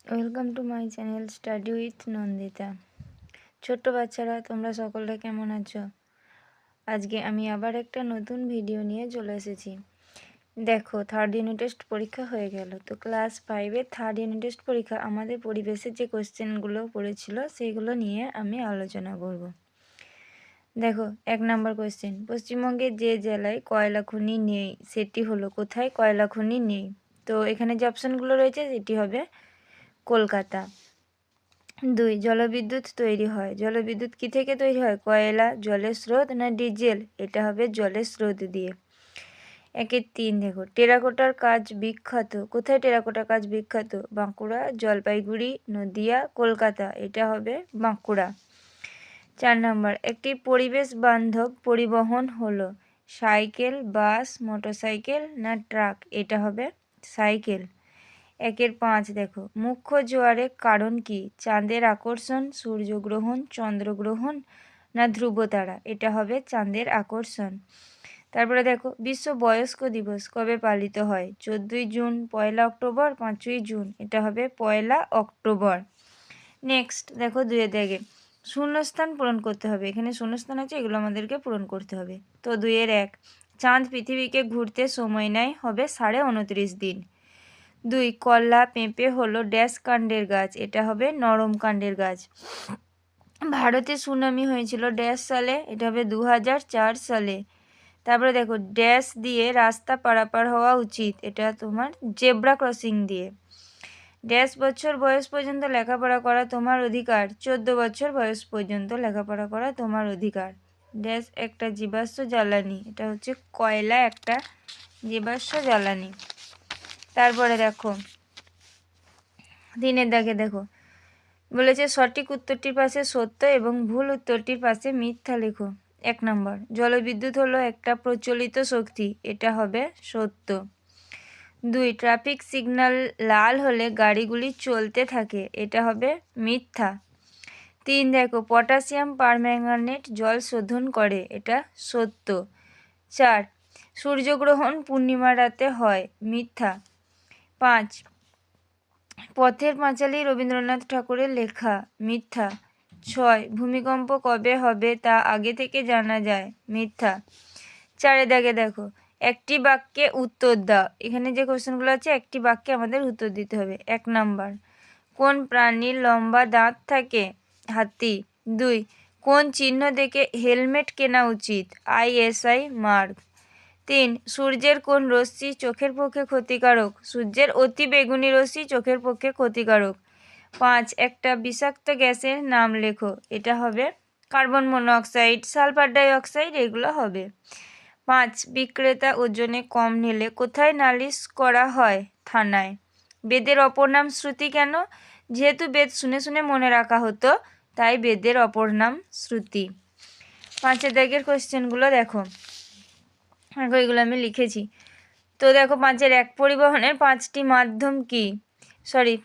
Welcome to my channel study with Nandita. ছোট্ট বাচ্চারা, তোমরা সকলে কেমন আছো? আজকে আমি আবার একটা নতুন ভিডিও নিয়ে চলে এসেছি। দেখো, থার্ড ইউনিট টেস্ট পরীক্ষা হয়ে গেল। তো ক্লাস 5-এর থার্ড ইউনিট টেস্ট পরীক্ষা আমাদের পরিবেশের যে কোশ্চেনগুলো পড়েছিল সেইগুলো নিয়ে আমি আলোচনা করব। দেখো, 1 নম্বর কোশ্চেন, পশ্চিমবঙ্গের যে জেলায় কয়লা খনি নেই সেটি হলো কোথায়? কয়লা খনি নেই। তো এখানে যে অপশানগুলো রয়েছে সেটি হবে কলকাতা। 2, জলবিদ্যুৎ তৈরি হয়। জলবিদ্যুৎ কী থেকে তৈরি হয়? কয়লা, জলের স্রোত না ডিজেল? এটা হবে জলের স্রোত দিয়ে। 1-3 দেখো, টেরাকোটার কাজ বিখ্যাত। কোথায় টেরাকোটার কাজ বিখ্যাত? বাঁকুড়া, জলপাইগুড়ি, নদিয়া, কলকাতা। এটা হবে বাঁকুড়া। 4 নম্বর, একটি পরিবেশ বান্ধব পরিবহন হলো সাইকেল, বাস, মোটরসাইকেল না ট্রাক? এটা হবে সাইকেল। 1-5 দেখো, মুখ্য জোয়ারের কারণ কি? চাঁদের আকর্ষণ, সূর্যগ্রহণ, চন্দ্রগ্রহণ না ধ্রুবতারা? এটা হবে চাঁদের আকর্ষণ। তারপরে দেখো, বিশ্ব বয়স্ক দিবস কবে পালিত হয়? 14ই জুন, 1 অক্টোবর, 5ই জুন? এটা হবে 1 অক্টোবর। নেক্সট দেখো, 2 দাগে শূন্যস্থান পূরণ করতে হবে। এখানে শূন্যস্থান আছে, এগুলো আমাদেরকে পূরণ করতে হবে। তো 2-1, চাঁদ পৃথিবীকে ঘুরতে সময় নেয় হবে 29.5 দিন। 2, কলা পেঁপে হলো ড্যাশ কাণ্ডের গাছ? এটা হবে নরম কাণ্ডের গাছ। ভারতে সুনামি হয়েছিল ড্যাশ সালে? এটা হবে 2004 সালে। তারপরে দেখো, ড্যাশ দিয়ে রাস্তা পারাপার হওয়া উচিত? এটা তোমার জেব্রা ক্রসিং দিয়ে। ড্যাশ বছর বয়স পর্যন্ত লেখাপড়া করা তোমার অধিকার? 14 বছর বয়স পর্যন্ত লেখাপড়া করা তোমার অধিকার। ড্যাশ একটা জীবাশ্ম জ্বালানি? এটা হচ্ছে কয়লা একটা জীবাশ্ম জ্বালানি। তারপরে দেখো, 3 দাগে দেখো, বলেছে সঠিক উত্তরটির পাশে সত্য এবং ভুল উত্তরটির পাশে মিথ্যা লেখো। 1 নম্বর, জলবিদ্যুৎ হলো একটা প্রচলিত শক্তি? এটা হবে সত্য। 2, ট্রাফিক সিগন্যাল লাল হলে গাড়িগুলি চলতে থাকে? এটা হবে মিথ্যা। 3 দেখো, পটাশিয়াম পারম্যাঙ্গানেট জল শোধন করে? এটা সত্য। 4, সূর্যগ্রহণ পূর্ণিমা রাতে হয়? মিথ্যা। 5, পথের পাঁচালী রবীন্দ্রনাথ ঠাকুরের লেখা? মিথ্যা। 6, ভূমিকম্প কবে হবে তা আগে থেকে জানা যায়? মিথ্যা। 4 দাগে দেখো, একটি বাক্যে উত্তর দাও। এখানে যে কোশ্চেনগুলো আছে একটি বাক্যে আমাদের উত্তর দিতে হবে। 1 নাম্বার, কোন প্রাণীর লম্বা দাঁত থাকে? হাতি। 2, কোন চিহ্ন দেখে হেলমেট কেনা উচিত? ISI mark. 3, সূর্যের কোন রশ্মি চোখের পক্ষে ক্ষতিকারক? সূর্যের অতি বেগুনি রশ্মি চোখের পক্ষে ক্ষতিকারক। 5, একটা বিষাক্ত গ্যাসের নাম লেখো। এটা হবে কার্বন মনোক্সাইড, সালফার ডাইঅক্সাইড, এগুলো হবে। 5, বিক্রেতা ওজনে কম নিলে কোথায় নালিশ করা হয়? থানায়। বেদের অপর নাম শ্রুতি কেন? যেহেতু বেদ শুনে শুনে মনে রাখা হতো, তাই বেদের অপর নাম শ্রুতি। 5 দাগের কোশ্চেনগুলো দেখো, এগুলো আমি লিখেছি। তো দেখো, 5-1, পরিবহনের 5টি মাধ্যম কি?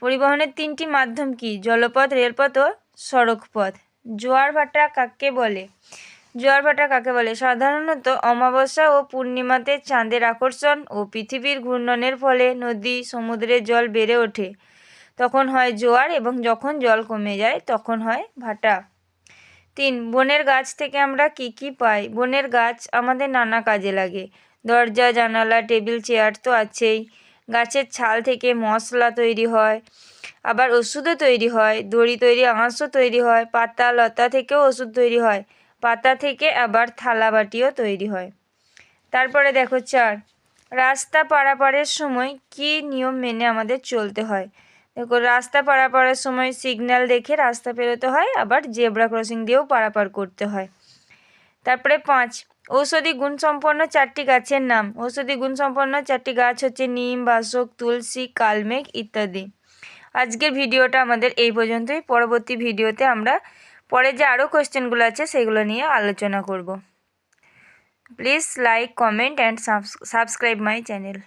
পরিবহনের 3টি মাধ্যম কি? জলপথ, রেলপথ ও সড়কপথ। জোয়ার ভাটা কাকে বলে? জোয়ার ভাটা কাকে বলে? সাধারণত অমাবস্যা ও পূর্ণিমাতে চাঁদের আকর্ষণ ও পৃথিবীর ঘূর্ণনের ফলে নদী সমুদ্রের জল বেড়ে ওঠে, তখন হয় জোয়ার, এবং যখন জল কমে যায় তখন হয় ভাটা। 3, বনের গাছ থেকে আমরা কি কি পাই? বনের গাছ আমাদের নানা কাজে লাগে। দরজা, জানালা, টেবিল, চেয়ার তো আছেই। গাছের ছাল থেকে মশলা তৈরি হয়, আবার ওষুধও তৈরি হয়। দড়ি তৈরি আঁশও তৈরি হয়। পাতা লতা থেকেও ওষুধ তৈরি হয়। পাতা থেকে আবার থালা বাটিও তৈরি হয়। তারপরে দেখো 4, রাস্তা পারাপারের সময় কি নিয়ম মেনে আমাদের চলতে হয়? দেখো, রাস্তা পারাপারের সময় সিগন্যাল দেখে রাস্তা পেরোতে হয়, আবার জেব্রা ক্রসিং দিয়েও পারাপার করতে হয়। তারপরে 5, ঔষধি গুণসম্পন্ন 4টি গাছের নাম। ঔষধি গুণসম্পন্ন 4টি গাছ হচ্ছে নিম, বাসক, তুলসী, কালমেঘ ইত্যাদি। আজকের ভিডিওটা আমাদের এই পর্যন্তই। পরবর্তী ভিডিওতে আমরা পরে যে আরও কোয়েশ্চেনগুলো আছে সেগুলো নিয়ে আলোচনা করব। Please like, comment and subscribe my channel.